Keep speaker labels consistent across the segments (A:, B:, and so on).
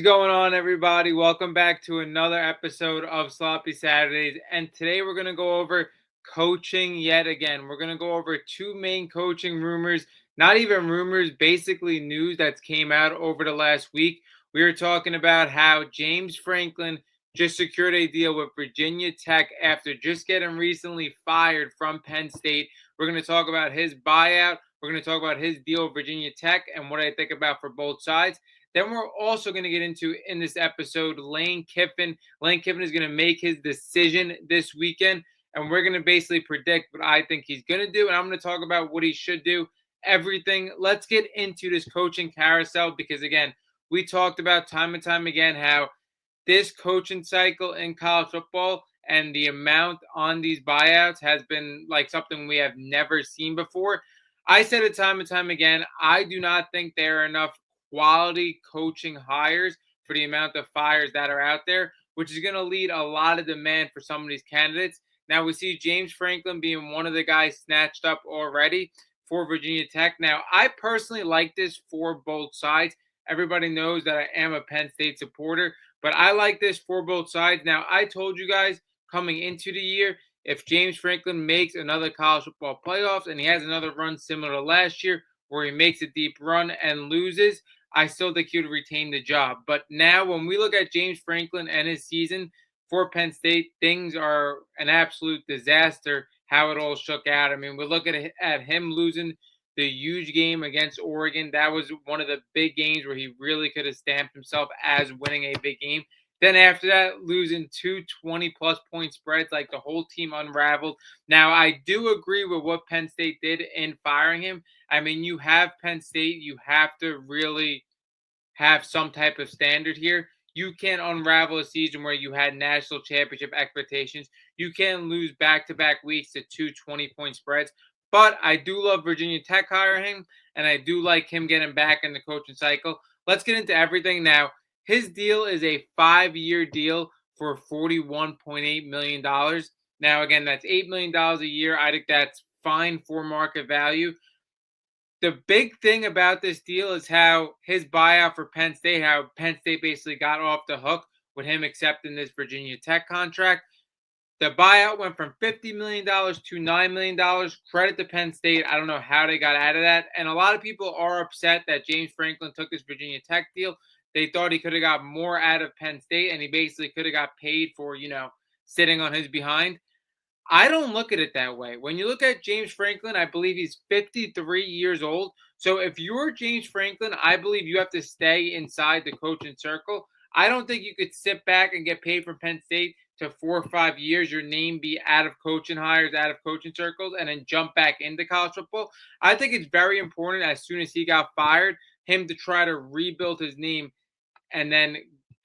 A: What's going on, everybody? Welcome back to another episode of Sloppy Saturdays. And today we're going to go over coaching yet again. We're going to go over two main coaching rumors, not even rumors, basically news that's came out over the last week. We were talking about how James Franklin just secured a deal with Virginia Tech after just getting recently fired from Penn State. We're going to talk about his buyout. We're going to talk about his deal with Virginia Tech and what I think about for both sides. Then we're also going to get into in this episode Lane Kiffin. Lane Kiffin is going to make his decision this weekend, and we're going to basically predict what I think he's going to do, and I'm going to talk about what he should do, everything. Let's get into this coaching carousel because, again, we talked about time and time again how this coaching cycle in college football and the amount on these buyouts has been like something we have never seen before. I said it time and time again. I do not think there are enough quality coaching hires for the amount of fires that are out there, which is going to lead a lot of demand for some of these candidates. Now, we see James Franklin being one of the guys snatched up already for Virginia Tech. Now, I personally like this for both sides. Everybody knows that I am a Penn State supporter, but I like this for both sides. Now, I told you guys coming into the year, if James Franklin makes another college football playoffs and he has another run similar to last year where he makes a deep run and loses, I still think he would retain the job. But now, when we look at James Franklin and his season for Penn State, things are an absolute disaster how it all shook out. I mean, we look at him losing the huge game against Oregon. That was one of the big games where he really could have stamped himself as winning a big game. Then after that, losing two 20-plus point spreads, like the whole team unraveled. Now, I do agree with what Penn State did in firing him. I mean, you have Penn State. You have to really have some type of standard here. You can't unravel a season where you had national championship expectations. You can't lose back-to-back weeks to two 20-point spreads. But I do love Virginia Tech hiring, and I do like him getting back in the coaching cycle. Let's get into everything now. His deal is a 5-year deal for $41.8 million. Now, again, that's $8 million a year. I think that's fine for market value. The big thing about this deal is how his buyout for Penn State, how Penn State basically got off the hook with him accepting this Virginia Tech contract. The buyout went from $50 million to $9 million. Credit to Penn State. I don't know how they got out of that. And a lot of people are upset that James Franklin took this Virginia Tech deal. They thought he could have got more out of Penn State, and he basically could have got paid for, sitting on his behind. I don't look at it that way. When you look at James Franklin, I believe he's 53 years old. So if you're James Franklin, I believe you have to stay inside the coaching circle. I don't think you could sit back and get paid from Penn State to 4 or 5 years, your name be out of coaching hires, out of coaching circles, and then jump back into college football. I think it's very important as soon as he got fired, him to try to rebuild his name and then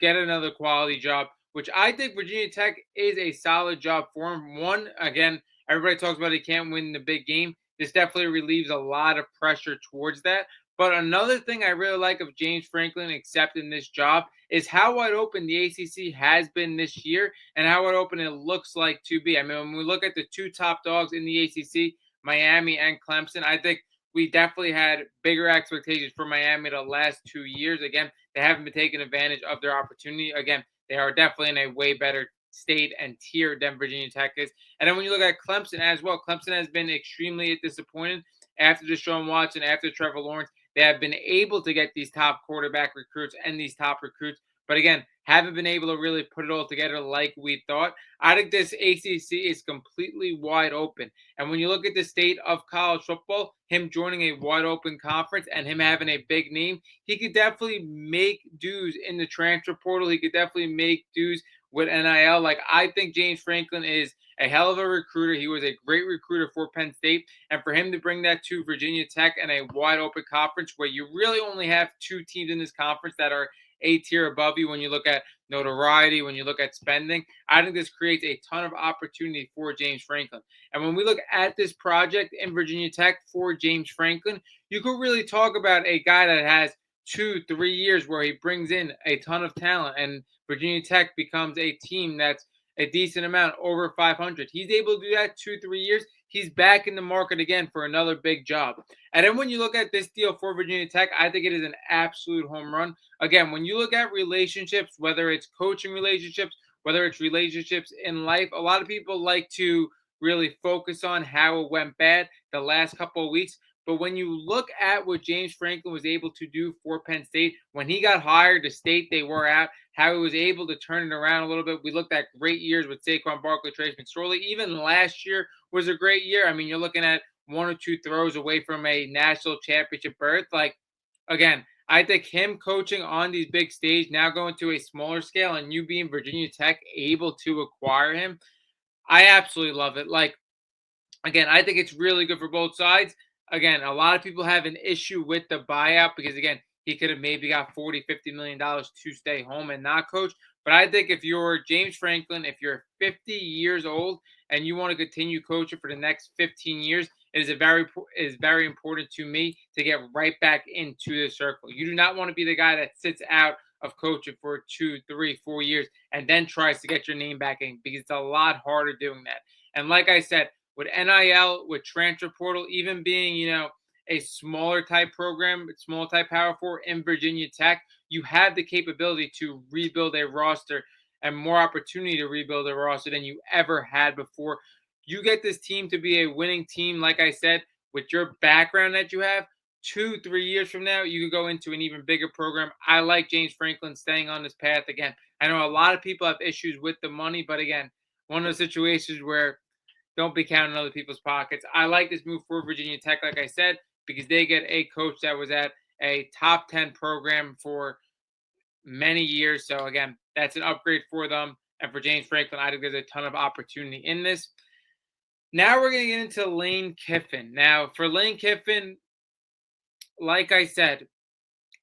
A: get another quality job, which I think Virginia Tech is a solid job for him. One, again, everybody talks about he can't win the big game. This definitely relieves a lot of pressure towards that. But another thing I really like of James Franklin accepting this job is how wide open the ACC has been this year and how wide open it looks like to be. I mean, when we look at the two top dogs in the ACC, Miami and Clemson, I think we definitely had bigger expectations for Miami the last 2 years. Again, they haven't been taking advantage of their opportunity. Again, they are definitely in a way better state and tier than Virginia Tech is. And then when you look at Clemson as well, Clemson has been extremely disappointed after Deshaun Watson, after Trevor Lawrence. They have been able to get these top quarterback recruits and these top recruits, but again, haven't been able to really put it all together like we thought. I think this ACC is completely wide open. And when you look at the state of college football, him joining a wide open conference and him having a big name, he could definitely make dues in the transfer portal. He could definitely make dues with NIL. Like, I think James Franklin is a hell of a recruiter. He was a great recruiter for Penn State. And for him to bring that to Virginia Tech and a wide open conference where you really only have two teams in this conference that are a tier above you when you look at notoriety, when you look at spending, I think this creates a ton of opportunity for James Franklin. And when we look at this project in Virginia Tech for James Franklin, you could really talk about a guy that has 2-3 years where he brings in a ton of talent and Virginia Tech becomes a team that's a decent amount over 500. He's able to do that 2-3 years. he's back in the market again for another big job. And then when you look at this deal for Virginia Tech, I think it is an absolute home run. Again, when you look at relationships, whether it's coaching relationships, whether it's relationships in life, a lot of people like to really focus on how it went bad the last couple of weeks. But when you look at what James Franklin was able to do for Penn State, when he got hired, the state they were at, how he was able to turn it around a little bit. We looked at great years with Saquon Barkley, Trace McSorley. Even last year was a great year. I mean, you're looking at one or two throws away from a national championship berth. Like, again, I think him coaching on these big stage, now going to a smaller scale, and you being Virginia Tech able to acquire him, I absolutely love it. Like, again, I think it's really good for both sides. Again, a lot of people have an issue with the buyout because, again, he could have maybe got 40, $50 million to stay home and not coach. But I think if you're James Franklin, if you're 50 years old and you want to continue coaching for the next 15 years, it is very important to me to get right back into the circle. You do not want to be the guy that sits out of coaching for 2, 3, 4 years and then tries to get your name back in, because it's a lot harder doing that. And like I said, with NIL, with transfer portal, even being, a smaller type program, small type power four in Virginia Tech, you have the capability to rebuild a roster and more opportunity to rebuild a roster than you ever had before. You get this team to be a winning team, like I said, with your background that you have. 2, 3 years from now, you could go into an even bigger program. I like James Franklin staying on this path again. I know a lot of people have issues with the money, but again, one of those situations where don't be counting other people's pockets. I like this move for Virginia Tech, like I said, because they get a coach that was at a top 10 program for many years. So, again, that's an upgrade for them. And for James Franklin, I think there's a ton of opportunity in this. Now we're going to get into Lane Kiffin. Now, for Lane Kiffin, like I said,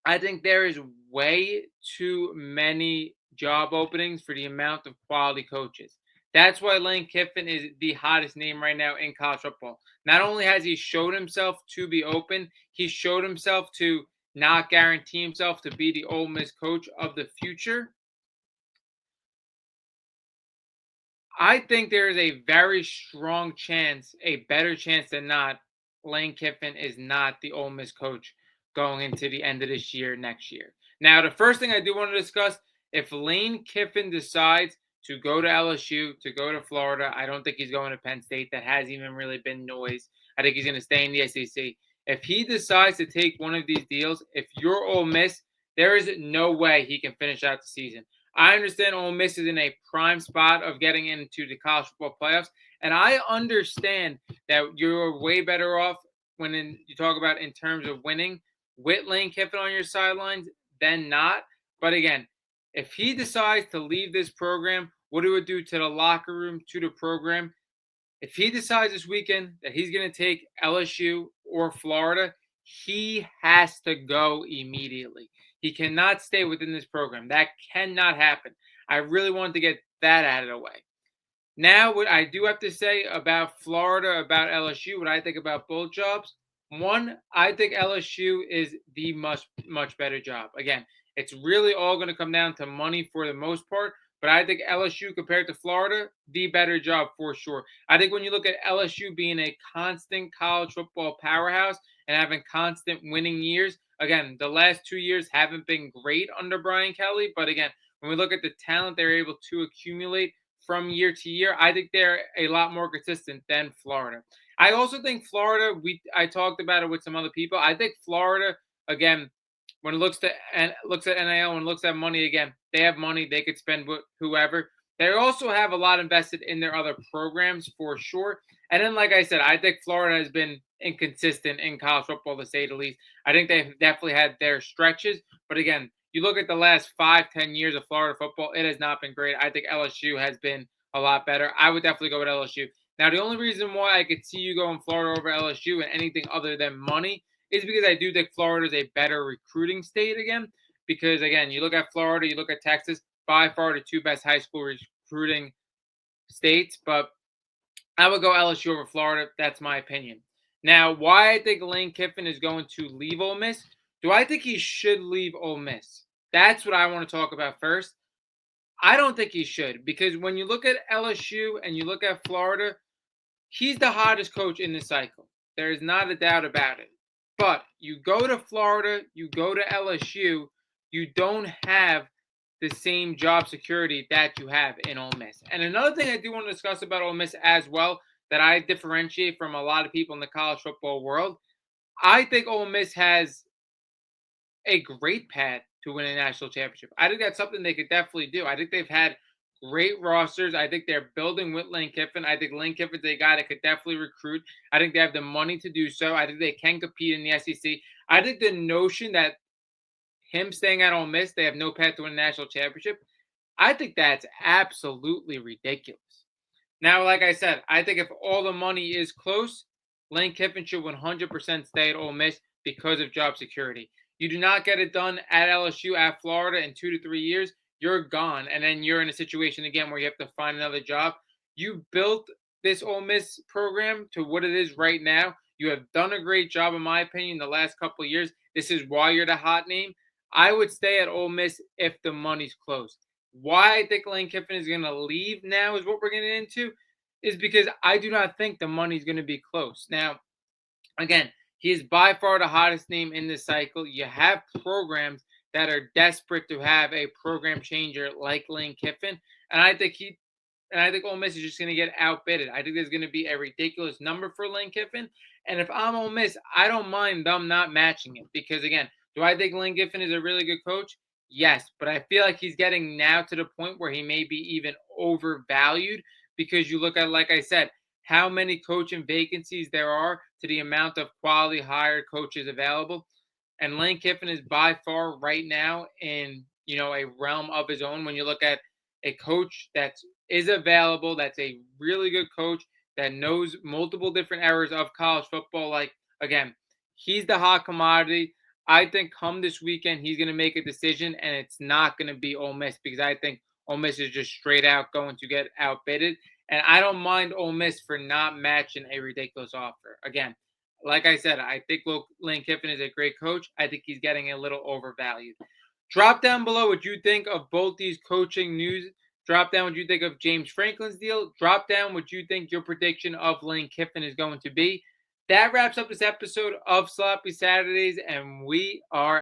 A: I think there is way too many job openings for the amount of quality coaches. That's why Lane Kiffin is the hottest name right now in college football. Not only has he showed himself to be open, he showed himself to not guarantee himself to be the Ole Miss coach of the future. I think there is a very strong chance, a better chance than not, Lane Kiffin is not the Ole Miss coach going into the end of this year, next year. Now, the first thing I do want to discuss, if Lane Kiffin decides to go to LSU, to go to Florida, I don't think he's going to Penn State. That hasn't even really been noise. I think he's going to stay in the SEC. If he decides to take one of these deals, if you're Ole Miss, there is no way he can finish out the season. I understand Ole Miss is in a prime spot of getting into the college football playoffs, and I understand that you're way better off you talk about in terms of winning with Lane Kiffin on your sidelines than not. But again, if he decides to leave this program, what it would do to the locker room, to the program, if he decides this weekend that he's going to take LSU or Florida, he has to go immediately. He cannot stay within this program. That cannot happen. I really wanted to get that out of the way. Now, what I do have to say about Florida, about LSU, what I think about both jobs. One, I think LSU is the much better job. Again, it's really all going to come down to money for the most part. But I think LSU compared to Florida, the better job for sure. I think when you look at LSU being a constant college football powerhouse and having constant winning years, again, the last 2 years haven't been great under Brian Kelly. But again, when we look at the talent they're able to accumulate from year to year, I think they're a lot more consistent than Florida. I also think Florida, I talked about it with some other people. I think Florida, again, when it looks at NIL and looks at money, again, they have money. They could spend with whoever. They also have a lot invested in their other programs for sure. And then, like I said, I think Florida has been inconsistent in college football, to say the least. I think they've definitely had their stretches. But again, you look at the last 5-10 years of Florida football, it has not been great. I think LSU has been a lot better. I would definitely go with LSU. Now, the only reason why I could see you going Florida over LSU and anything other than money is because I do think Florida is a better recruiting state again. Because, again, you look at Florida, you look at Texas, by far the two best high school recruiting states. But I would go LSU over Florida. That's my opinion. Now, why I think Lane Kiffin is going to leave Ole Miss? Do I think he should leave Ole Miss? That's what I want to talk about first. I don't think he should, because when you look at LSU and you look at Florida, He's the hottest coach in this cycle. There is not a doubt about it. But you go to Florida, you go to LSU, you don't have the same job security that you have in Ole Miss. And another thing I do want to discuss about Ole Miss as well that I differentiate from a lot of people in the college football world, I think Ole Miss has a great path to win a national championship. I think that's something they could definitely do. I think they've had great rosters. I think they're building with Lane Kiffin. I think Lane Kiffin's a guy that could definitely recruit. I think they have the money to do so. I think they can compete in the SEC. I think the notion that him staying at Ole Miss, they have no path to win a national championship, I think that's absolutely ridiculous. Now, like I said, I think if all the money is close, Lane Kiffin should 100% stay at Ole Miss because of job security. You do not get it done at LSU, at Florida in 2 to 3 years, you're gone. And then you're in a situation again where you have to find another job. You built this Ole Miss program to what it is right now. You have done a great job, in my opinion, the last couple of years. This is why you're the hot name. I would stay at Ole Miss if the money's close. Why I think Lane Kiffin is going to leave now is what we're getting into, is because I do not think the money's going to be close. Now, again, he is by far the hottest name in this cycle. You have programs that are desperate to have a program changer like Lane Kiffin, and I think Ole Miss is just going to get outbidded. I think there's going to be a ridiculous number for Lane Kiffin, and if I'm Ole Miss, I don't mind them not matching it because again, do I think Lane Kiffin is a really good coach? Yes, but I feel like he's getting now to the point where he may be even overvalued because you look at, like I said, how many coaching vacancies there are to the amount of quality hired coaches available. And Lane Kiffin is by far right now in, a realm of his own when you look at a coach that is available, that's a really good coach that knows multiple different eras of college football. Like again, he's the hot commodity. I think come this weekend he's going to make a decision, and it's not going to be Ole Miss because I think Ole Miss is just straight out going to get outbidded. And I don't mind Ole Miss for not matching a ridiculous offer. Again, like I said, I think Lane Kiffin is a great coach. I think he's getting a little overvalued. Drop down below what you think of both these coaching news. Drop down what you think of James Franklin's deal. Drop down what you think your prediction of Lane Kiffin is going to be. That wraps up this episode of Sloppy Saturdays, and we are